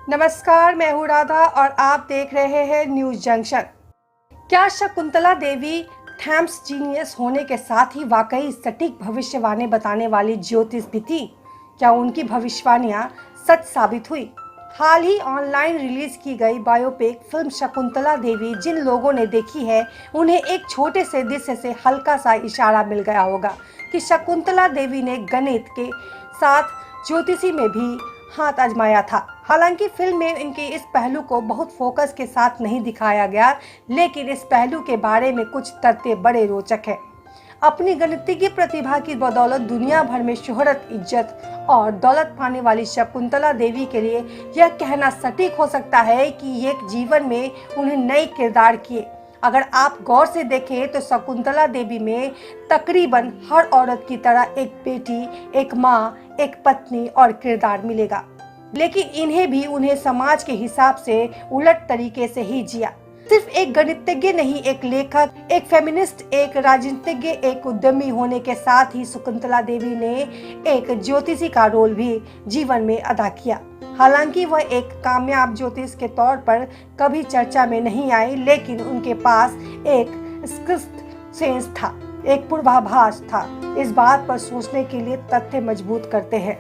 नमस्कार, मैं हूँ राधा और आप देख रहे हैं न्यूज जंक्शन। क्या शकुंतला देवी थैम्स जीनियस होने के साथ ही वाकई सटीक भविष्यवाणी बताने वाली ज्योतिष भी थी? क्या उनकी भविष्यवाणियाँ सच साबित हुई? हाल ही ऑनलाइन रिलीज की गई बायोपिक फिल्म शकुंतला देवी जिन लोगों ने देखी है, उन्हें एक छोटे से दृश्य से हल्का सा इशारा मिल गया होगा कि शकुंतला देवी ने गणित के साथ ज्योतिषी में भी हाथ आजमाया था। हालांकि फिल्म में इनके इस पहलू को बहुत फोकस के साथ नहीं दिखाया गया, लेकिन इस पहलू के बारे में कुछ तथ्य बड़े रोचक हैं। अपनी गणितीय प्रतिभा की बदौलत दुनिया भर में शोहरत, इज्जत और दौलत पाने वाली शकुंतला देवी के लिए यह कहना सटीक हो सकता है कि एक जीवन में उन्हें नए किरदार किए। अगर आप गौर से देखें तो शकुंतला देवी में तकरीबन हर औरत की तरह एक बेटी, एक माँ, एक पत्नी और किरदार मिलेगा, लेकिन इन्हें भी उन्हें समाज के हिसाब से उलट तरीके से ही जिया। सिर्फ एक गणितज्ञ नहीं, एक लेखक, एक फेमिनिस्ट, एक राजनीतिज्ञ, एक उद्यमी होने के साथ ही शकुंतला देवी ने एक ज्योतिषी का रोल भी जीवन में अदा किया। हालांकि वह एक कामयाब ज्योतिष के तौर पर कभी चर्चा में नहीं आई, लेकिन उनके पास एक सिक्स्थ सेंस था, एक पूर्वाभास था। इस बात पर सोचने के लिए तथ्य मजबूत करते हैं।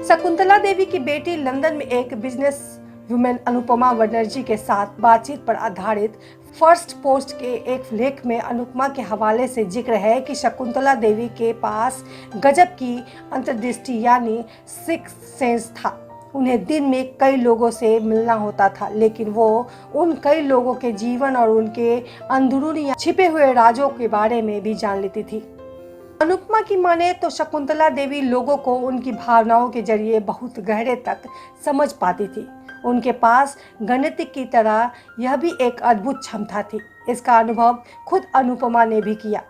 शकुंतला देवी की बेटी लंदन में एक बिजनेस वुमेन अनुपमा बनर्जी के साथ बातचीत पर आधारित फर्स्ट पोस्ट के एक लेख में अनुपमा के हवाले से जिक्र है कि शकुंतला देवी के पास गजब की अंतर्दृष्टि यानी सिक्स्थ सेंस था। उन्हें दिन में कई लोगों से मिलना होता था, लेकिन वो उन कई लोगों के जीवन और उनके अंदरूनी छिपे हुए राजों के बारे में भी जान लेती थी। अनुपमा की माने तो शकुंतला देवी लोगों को उनकी भावनाओं के जरिए बहुत गहरे तक समझ पाती थी। उनके पास गणित की तरह यह भी एक अद्भुत क्षमता थी। इसका अनुभव खुद अनुपमा ने भी किया।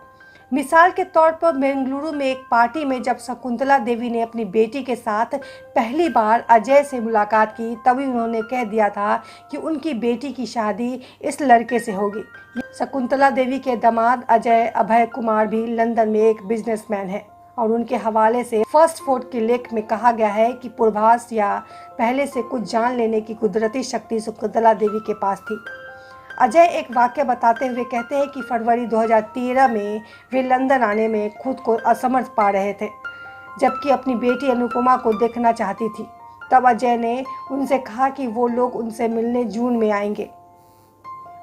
मिसाल के तौर पर बेंगलुरु में एक पार्टी में जब शकुंतला देवी ने अपनी बेटी के साथ पहली बार अजय से मुलाकात की, तभी उन्होंने कह दिया था कि उनकी बेटी की शादी इस लड़के से होगी। शकुंतला देवी के दामाद अभय कुमार भी लंदन में एक बिजनेसमैन है और उनके हवाले से फर्स्ट पोस्ट के लेख में कहा गया है कि पूर्वाभास या पहले से कुछ जान लेने की कुदरती शक्ति शकुंतला देवी के पास थी। अजय एक वाक्य बताते हुए कहते हैं कि फरवरी 2013 में वे लंदन आने में खुद को असमर्थ पा रहे थे, जबकि अपनी बेटी अनुपमा को देखना चाहती थी। तब अजय ने उनसे कहा कि वो लोग उनसे मिलने जून में आएंगे।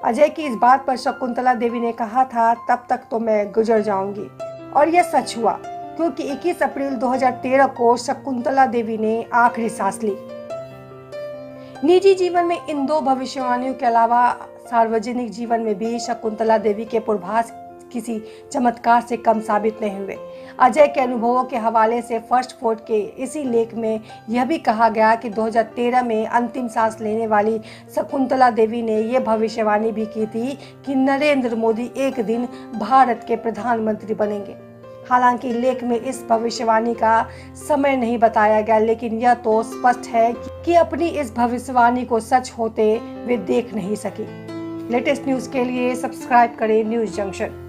अजय की इस बात पर शकुंतला देवी ने कहा था, तब तक तो मैं गुजर जाऊंगी। और यह सच हुआ, क्योंकि 21 अप्रैल 2013 को शकुंतला देवी ने आखिरी सांस ली। निजी जीवन में इन दो भविष्यवाणियों के अलावा सार्वजनिक जीवन में भी शकुंतला देवी के पूर्वाभास किसी चमत्कार से कम साबित नहीं हुए। अजय के अनुभवों के हवाले से फर्स्ट पोस्ट के इसी लेख में यह भी कहा गया कि 2013 में अंतिम सांस लेने वाली शकुंतला देवी ने यह भविष्यवाणी भी की थी कि नरेंद्र मोदी एक दिन भारत के प्रधानमंत्री बनेंगे। हालांकि लेख में इस भविष्यवाणी का समय नहीं बताया गया, लेकिन यह तो स्पष्ट है कि अपनी इस भविष्यवाणी को सच होते वे देख नहीं सकी। लेटेस्ट न्यूज़ के लिए सब्सक्राइब करें न्यूज़ जंक्शन।